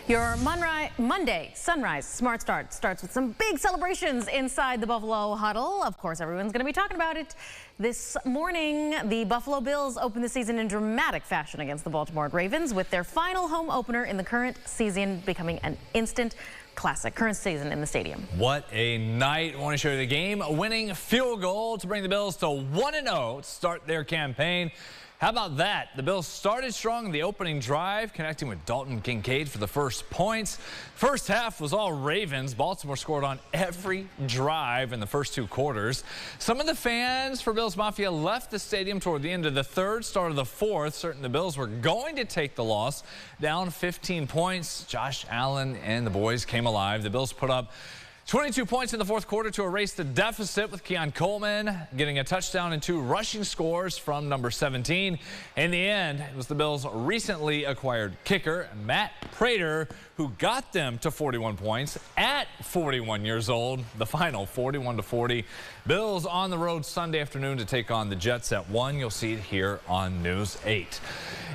Your Monday Sunrise Smart Start starts with some big celebrations inside the Buffalo Huddle. Of course, everyone's going to be talking about it. This morning, the Buffalo Bills opened the season in dramatic fashion against the Baltimore Ravens, with their final home opener in the current season becoming an instant classic. Current season in the stadium. What a night. I want to show you the game-winning field goal to bring the Bills to 1-0 to start their campaign. How about that? The Bills started strong in the opening drive, connecting with Dalton Kincaid for the first points. First half was all Ravens. Baltimore scored on every drive in the first two quarters. Some of the fans for Bills Mafia left the stadium toward the end of the third, start of the fourth, certain the Bills were going to take the loss. Down 15 points, Josh Allen and the boys came alive. The Bills put up 22 points in the fourth quarter to erase the deficit, with Keon Coleman getting a touchdown and 2 rushing scores from number 17. In the end, it was the Bills' recently acquired kicker, Matt Prater, who got them to 41 points at 41 years old. The final 41-40. Bills on the road Sunday afternoon to take on the Jets at 1. You'll see it here on News 8.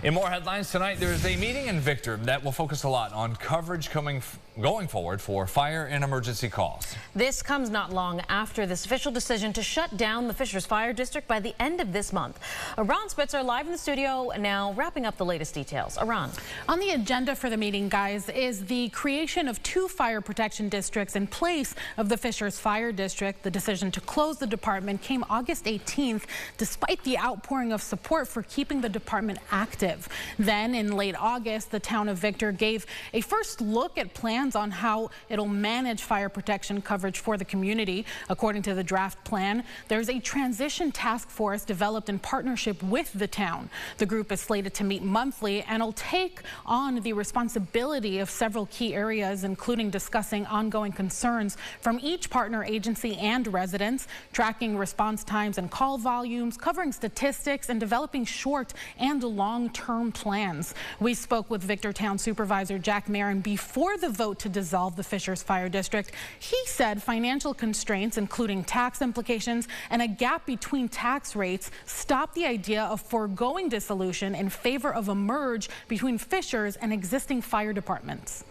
In more headlines tonight, there is a meeting in Victor that will focus a lot on coverage going forward for fire and emergency calls. This comes not long after this official decision to shut down the Fishers Fire District by the end of this month. Ron Spitzer live in the studio now, wrapping up the latest details. Ron. On the agenda for the meeting, guys, is the creation of 2 fire protection districts in place of the Fishers Fire District. The decision to close the department came August 18th, despite the outpouring of support for keeping the department active. Then in late August, the town of Victor gave a first look at plans on how it'll manage fire protection coverage for the community. According to the draft plan, there's a transition task force developed in partnership with the town. The group is slated to meet monthly and will take on the responsibility of several key areas, including discussing ongoing concerns from each partner agency and residents, tracking response times and call volumes, covering statistics, and developing short and long-term plans. We spoke with Victor Town Supervisor Jack Marin before the vote to dissolve the Fishers Fire District. He said financial constraints, including tax implications and a gap between tax rates, stopped the idea of foregoing dissolution in favor of a merge between Fishers and existing fire departments.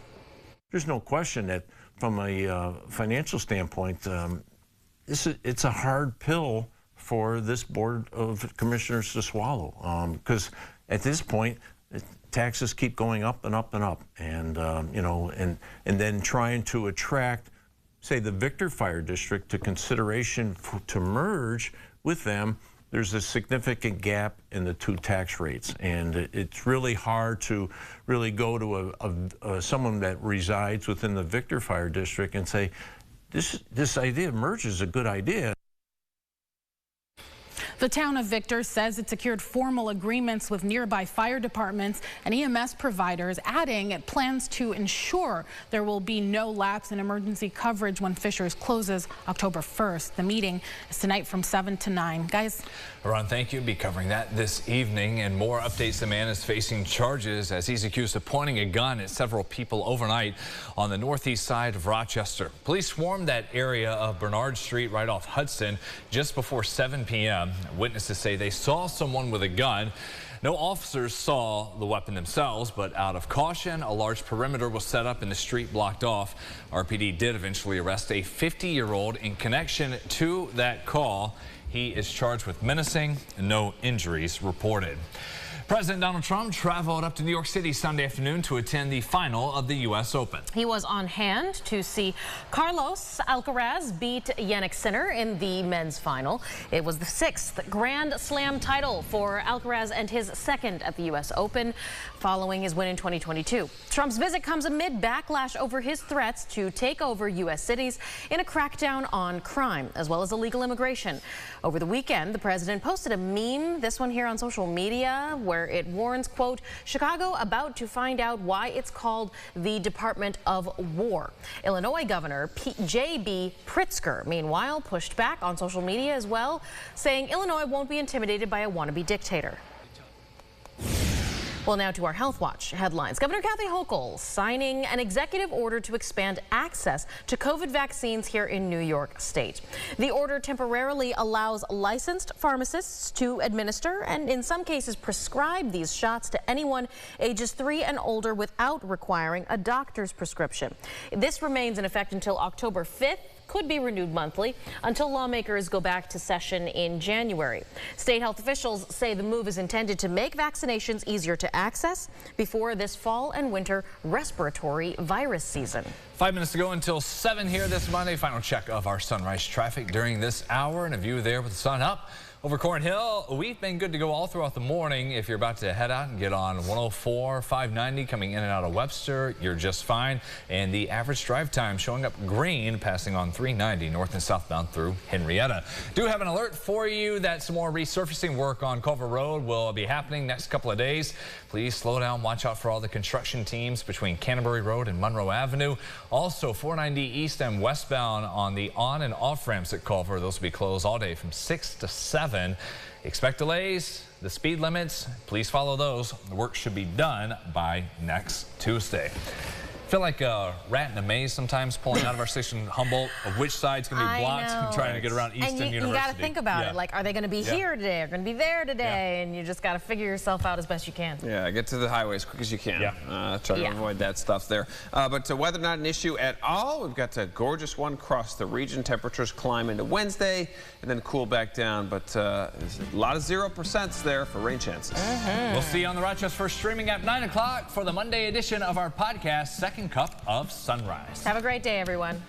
There's no question that from a financial standpoint, it's a hard pill for this Board of Commissioners to swallow, because at this point, taxes keep going up and up and up, and you know, and then trying to attract, say, the Victor Fire District to consideration to merge with them. There's a significant gap in the 2 tax rates, and it's really hard to really go to someone that resides within the Victor Fire District and say, this idea of merge is a good idea. The town of Victor says it secured formal agreements with nearby fire departments and EMS providers, adding it plans to ensure there will be no lapse in emergency coverage when Fishers closes October 1st. The meeting is tonight from 7 to 9. Guys. Ron, thank you. Be covering that this evening. And more updates. The man is facing charges as he's accused of pointing a gun at several people overnight on the northeast side of Rochester. Police swarmed that area of Bernard Street right off Hudson just before 7 p.m. Witnesses say they saw someone with a gun. No officers saw the weapon themselves, but out of caution, a large perimeter was set up and the street blocked off. RPD did eventually arrest a 50-year-old in connection to that call. He is charged with menacing, and no injuries reported. President Donald Trump traveled up to New York City Sunday afternoon to attend the final of the U.S. Open. He was on hand to see Carlos Alcaraz beat Jannik Sinner in the men's final. It was the 6th Grand Slam title for Alcaraz and his 2nd at the U.S. Open following his win in 2022. Trump's visit comes amid backlash over his threats to take over U.S. cities in a crackdown on crime as well as illegal immigration. Over the weekend, the president posted a meme, this one here on social media, where it warns, quote, Chicago about to find out why it's called the Department of War. Illinois Governor J.B. Pritzker, meanwhile, pushed back on social media as well, saying Illinois won't be intimidated by a wannabe dictator. Well, now to our Health Watch headlines. Governor Kathy Hochul signing an executive order to expand access to COVID vaccines here in New York State. The order temporarily allows licensed pharmacists to administer and in some cases prescribe these shots to anyone ages 3 and older without requiring a doctor's prescription. This remains in effect until October 5th. Could be renewed monthly until lawmakers go back to session in January. State health officials say the move is intended to make vaccinations easier to access before this fall and winter respiratory virus season. 5 minutes to go until 7 here this Monday. Final check of our sunrise traffic during this hour and a view there with the sun up. Over Cornhill, we've been good to go all throughout the morning. If you're about to head out and get on 104, 590 coming in and out of Webster, you're just fine. And the average drive time showing up green, passing on 390 north and southbound through Henrietta. Do have an alert for you that some more resurfacing work on Culver Road will be happening next couple of days. Please slow down. Watch out for all the construction teams between Canterbury Road and Monroe Avenue. Also 490 east and westbound on the on and off ramps at Culver. Those will be closed all day from 6 to 7. Expect delays, the speed limits, please follow those. The work should be done by next Tuesday. I feel like a rat in a maze sometimes pulling out of our station Humboldt of which side's going to be blocked and trying to get around Easton University. You got to think about it. Like, are they going to be here today? Are going to be there today? And you just got to figure yourself out as best you can. Yeah, get to the highway as quick as you can. Try to avoid that stuff there. But weather not an issue at all. We've got a gorgeous one across the region. Temperatures climb into Wednesday and then cool back down. But there's a lot of 0% there for rain chances. We'll see you on the Rochester First streaming at 9 o'clock for the Monday edition of our podcast, Second Cup of Sunrise. Have a great day, everyone.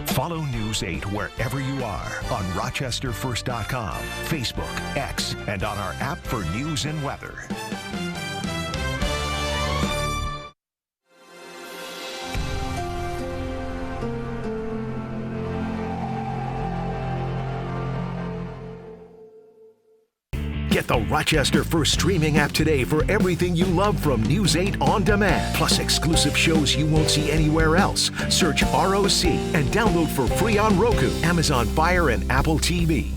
Follow News 8 wherever you are on RochesterFirst.com, Facebook, X, and on our app for news and weather. Get the Rochester First streaming app today for everything you love from News 8 On Demand. Plus exclusive shows you won't see anywhere else. Search ROC and download for free on Roku, Amazon Fire, and Apple TV.